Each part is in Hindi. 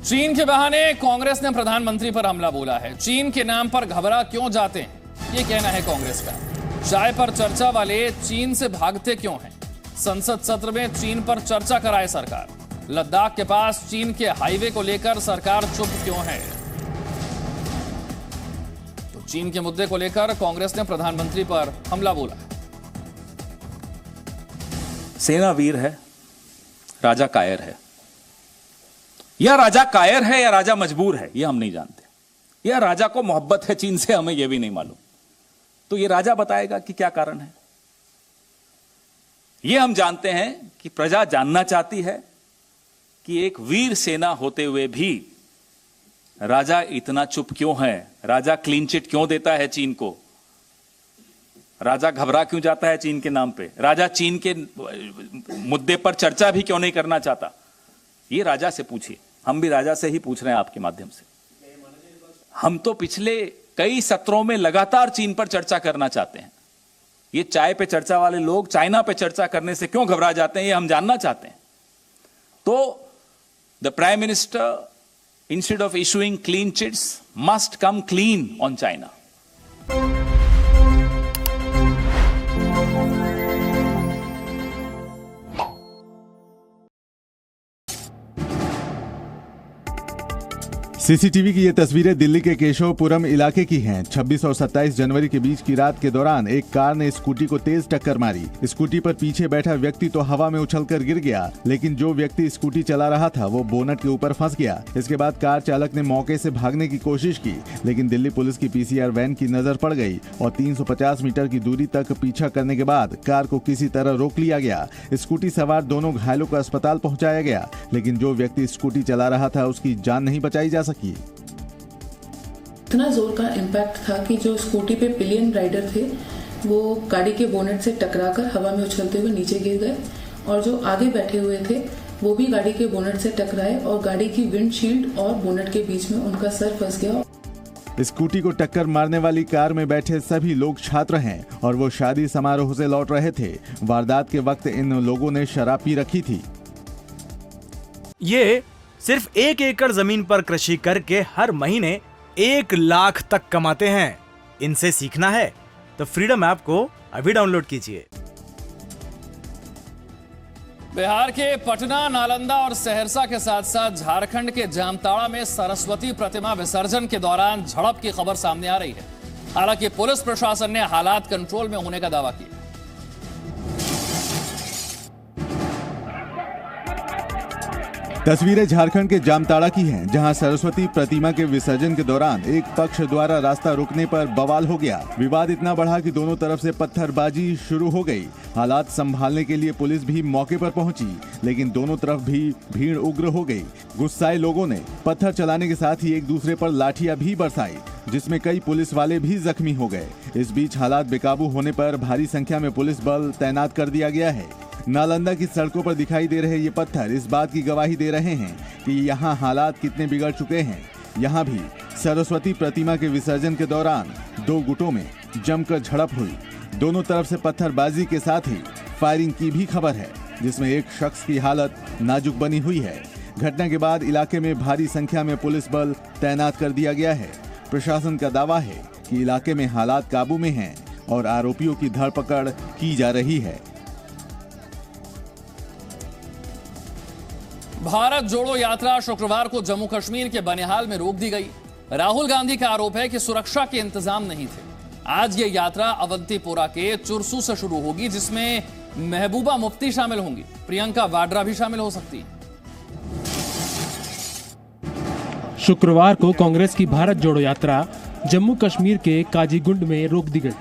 चीन के बहाने कांग्रेस ने प्रधानमंत्री पर हमला बोला है। चीन के नाम पर घबरा क्यों जाते हैं, ये कहना है कांग्रेस का। चाय पर चर्चा वाले चीन से भागते क्यों हैं? संसद सत्र में चीन पर चर्चा कराए सरकार। लद्दाख के पास चीन के हाईवे को लेकर सरकार चुप क्यों है? तो चीन के मुद्दे को लेकर कांग्रेस ने प्रधानमंत्री पर हमला बोला है। सेना वीर है, राजा कायर है। या राजा कायर है या राजा मजबूर है, यह हम नहीं जानते। या राजा को मोहब्बत है चीन से, हमें यह भी नहीं मालूम। तो यह राजा बताएगा कि क्या कारण है। यह हम जानते हैं कि प्रजा जानना चाहती है कि एक वीर सेना होते हुए भी राजा इतना चुप क्यों है। राजा क्लीन चिट क्यों देता है चीन को? राजा घबरा क्यों जाता है चीन के नाम पे? राजा चीन के मुद्दे पर चर्चा भी क्यों नहीं करना चाहता? ये राजा से पूछिए। हम भी राजा से ही पूछ रहे हैं आपके माध्यम से। हम तो पिछले कई सत्रों में लगातार चीन पर चर्चा करना चाहते हैं। ये चाय पे चर्चा वाले लोग चाइना पे चर्चा करने से क्यों घबरा जाते हैं, ये हम जानना चाहते हैं। तो the prime minister, instead of issuing clean chits, must come clean on China. CCTV की ये तस्वीरें दिल्ली के केशवपुरम इलाके की हैं। 26 और 27 जनवरी के बीच की रात के दौरान एक कार ने स्कूटी को तेज टक्कर मारी। स्कूटी पर पीछे बैठा व्यक्ति तो हवा में उछलकर गिर गया, लेकिन जो व्यक्ति स्कूटी चला रहा था वो बोनट के ऊपर फंस गया। इसके बाद कार चालक ने मौके से भागने की कोशिश की, लेकिन दिल्ली पुलिस की पीसीआर वैन की नजर पड़ गई और 350 मीटर की दूरी तक पीछा करने के बाद कार को किसी तरह रोक लिया गया। स्कूटी सवार दोनों घायलों को अस्पताल पहुंचाया गया, लेकिन जो व्यक्ति स्कूटी चला रहा था उसकी जान नहीं बचाई जा सकी। इतना जोर का इम्पैक्ट था कि जो स्कूटी पे पिलियन राइडर थे वो गाड़ी के बोनेट से टकराकर हवा में उछलते हुए नीचे गिर गए और जो आगे बैठे हुए थे वो भी गाड़ी के बोनेट से टकराए और गाड़ी की विंडशील्ड और बोनेट के बीच में उनका सर फंस गया। स्कूटी को टक्कर मारने वाली कार में बैठे सभी लोग छात्र हैं और वो शादी समारोह से लौट रहे थे। वारदात के वक्त इन लोगों ने शराब पी रखी थी। ये सिर्फ 1 एकड़ जमीन पर कृषि करके हर महीने 1 लाख तक कमाते हैं। इनसे सीखना है तो फ्रीडम ऐप को अभी डाउनलोड कीजिए। बिहार के पटना, नालंदा और सहरसा के साथ साथ झारखंड के जामताड़ा में सरस्वती प्रतिमा विसर्जन के दौरान झड़प की खबर सामने आ रही है। हालांकि पुलिस प्रशासन ने हालात कंट्रोल में होने का दावा किया। तस्वीरें झारखंड के जामताड़ा की हैं, जहां सरस्वती प्रतिमा के विसर्जन के दौरान एक पक्ष द्वारा रास्ता रोकने पर बवाल हो गया। विवाद इतना बढ़ा कि दोनों तरफ से पत्थरबाजी शुरू हो गई। हालात संभालने के लिए पुलिस भी मौके पर पहुंची, लेकिन दोनों तरफ भी भीड़ उग्र हो गई। गुस्साए लोगों ने पत्थर चलाने के साथ ही एक दूसरे पर लाठियां भी बरसाई, जिसमें कई पुलिस वाले भी जख्मी हो गए। इस बीच हालात बेकाबू होने पर भारी संख्या में पुलिस बल तैनात कर दिया गया है। नालंदा की सड़कों पर दिखाई दे रहे ये पत्थर इस बात की गवाही दे रहे हैं कि यहाँ हालात कितने बिगड़ चुके हैं। यहाँ भी सरस्वती प्रतिमा के विसर्जन के दौरान 2 गुटों में जमकर झड़प हुई। दोनों तरफ से पत्थरबाजी के साथ ही फायरिंग की भी खबर है, जिसमें एक शख्स की हालत नाजुक बनी हुई है। घटना के बाद इलाके में भारी संख्या में पुलिस बल तैनात कर दिया गया है। प्रशासन का दावा है कि इलाके में हालात काबू में हैं और आरोपियों की धरपकड़ की जा रही है। भारत जोड़ो यात्रा शुक्रवार को जम्मू कश्मीर के बनिहाल में रोक दी गई। राहुल गांधी का आरोप है कि सुरक्षा के इंतजाम नहीं थे। आज ये यात्रा अवंतीपोरा के चुरसू से शुरू होगी, जिसमें महबूबा मुफ्ती शामिल होंगी। प्रियंका वाड्रा भी शामिल हो सकती है। शुक्रवार को कांग्रेस की भारत जोड़ो यात्रा जम्मू कश्मीर के काजीगुंड में रोक दी गई।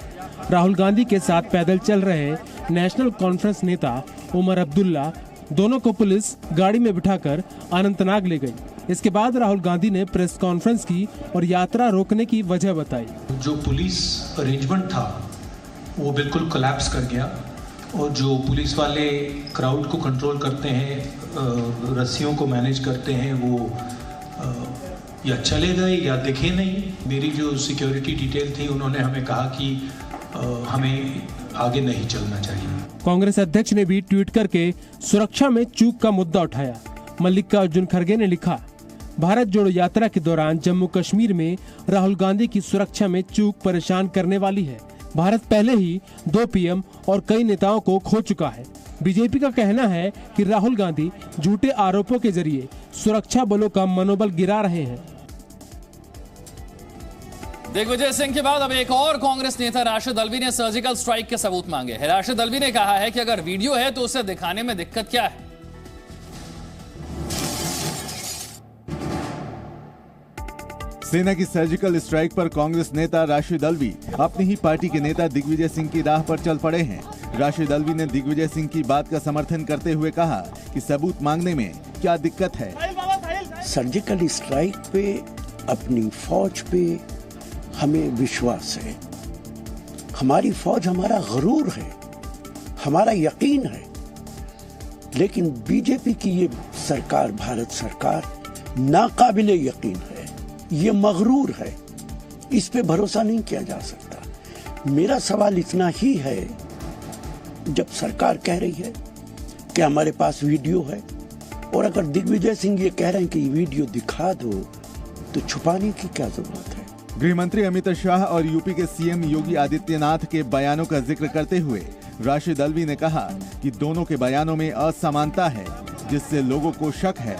राहुल गांधी के साथ पैदल चल रहे नेशनल कॉन्फ्रेंस नेता उमर अब्दुल्ला दोनों को पुलिस गाड़ी में बिठाकर अनंतनाग ले गई। इसके बाद राहुल गांधी ने प्रेस कॉन्फ्रेंस की और यात्रा रोकने की वजह बताई। जो पुलिस अरेंजमेंट था वो बिल्कुल कोलैप्स कर गया और जो पुलिस वाले क्राउड को कंट्रोल करते हैं, रस्सियों को मैनेज करते हैं, वो या चले गए या दिखे नहीं। मेरी जो सिक्योरिटी डिटेल थी उन्होंने हमें कहा कि हमें आगे नहीं चलना चाहिए। कांग्रेस अध्यक्ष ने भी ट्वीट करके सुरक्षा में चूक का मुद्दा उठाया। मल्लिकार्जुन खड़गे ने लिखा, भारत जोड़ो यात्रा के दौरान जम्मू कश्मीर में राहुल गांधी की सुरक्षा में चूक परेशान करने वाली है। भारत पहले ही 2 पीएम और कई नेताओं को खो चुका है। बीजेपी का कहना है कि राहुल गांधी झूठे आरोपों के जरिए सुरक्षा बलों का मनोबल गिरा रहे हैं। दिग्विजय सिंह के बाद अब एक और कांग्रेस नेता राशिद अल्वी ने सर्जिकल स्ट्राइक के सबूत मांगे हैं। राशिद अल्वी ने कहा है कि अगर वीडियो है तो उसे दिखाने में दिक्कत क्या है। सेना की सर्जिकल स्ट्राइक पर कांग्रेस नेता राशिद अल्वी अपनी ही पार्टी के नेता दिग्विजय सिंह की राह पर चल पड़े हैं। राशिद अल्वी ने दिग्विजय सिंह की बात का समर्थन करते हुए कहा कि सबूत मांगने में क्या दिक्कत है। सर्जिकल स्ट्राइक पे, अपनी फौज पे हमें विश्वास है। हमारी फौज हमारा गरूर है, हमारा यकीन है। लेकिन बीजेपी की ये सरकार, भारत सरकार, नाकाबिले यकीन है, ये मगरूर है, इस पे भरोसा नहीं किया जा सकता। मेरा सवाल इतना ही है, जब सरकार कह रही है कि हमारे पास वीडियो है और अगर दिग्विजय सिंह ये कह रहे हैं कि वीडियो दिखा दो, तो छुपाने की क्या जरूरत है। गृह मंत्री अमित शाह और यूपी के सीएम योगी आदित्यनाथ के बयानों का जिक्र करते हुए राशिद अल्वी ने कहा कि दोनों के बयानों में असमानता है, जिससे लोगों को शक है।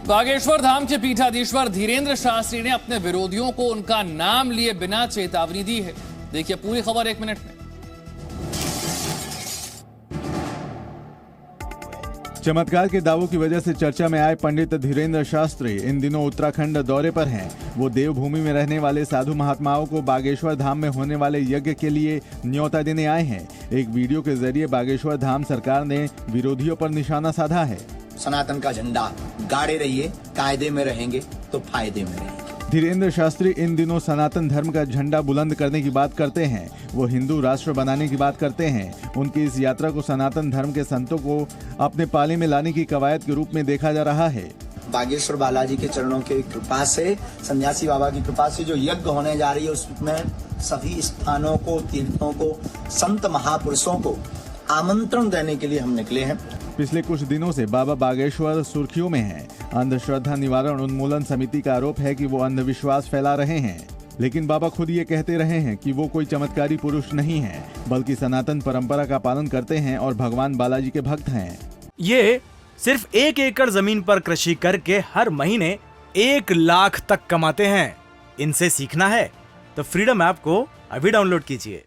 बागेश्वर धाम के पीठाधीश्वर धीरेन्द्र शास्त्री ने अपने विरोधियों को उनका नाम लिए बिना चेतावनी दी है। देखिए पूरी खबर 1 मिनट में। चमत्कार के दावों की वजह से चर्चा में आए पंडित धीरेन्द्र शास्त्री इन दिनों उत्तराखंड दौरे पर हैं। वो देवभूमि में रहने वाले साधु महात्माओं को बागेश्वर धाम में होने वाले यज्ञ के लिए न्योता देने आए हैं। एक वीडियो के जरिए बागेश्वर धाम सरकार ने विरोधियों पर निशाना साधा है। सनातन का झंडा गाड़े रहिए, कायदे में रहेंगे तो फायदे में रहेंगे। धीरेन्द्र शास्त्री इन दिनों सनातन धर्म का झंडा बुलंद करने की बात करते हैं। वो हिंदू राष्ट्र बनाने की बात करते हैं। उनकी इस यात्रा को सनातन धर्म के संतों को अपने पाले में लाने की कवायद के रूप में देखा जा रहा है। बागेश्वर बालाजी के चरणों की कृपा से, सन्यासी बाबा की कृपा से जो यज्ञ होने जा रही है, उसमें सभी स्थानों को, तीर्थों को, संत महापुरुषों को आमंत्रण देने के लिए हम निकले हैं। पिछले कुछ दिनों से बाबा बागेश्वर सुर्खियों में हैं। अंधश्रद्धा निवारण उन्मूलन समिति का आरोप है कि वो अंधविश्वास फैला रहे हैं, लेकिन बाबा खुद ये कहते रहे हैं कि वो कोई चमत्कारी पुरुष नहीं है, बल्कि सनातन परंपरा का पालन करते हैं और भगवान बालाजी के भक्त हैं। ये सिर्फ 1 एकड़ जमीन पर कृषि करके हर महीने 1 लाख तक कमाते हैं। इनसे सीखना है तो फ्रीडम ऐप को अभी डाउनलोड कीजिए।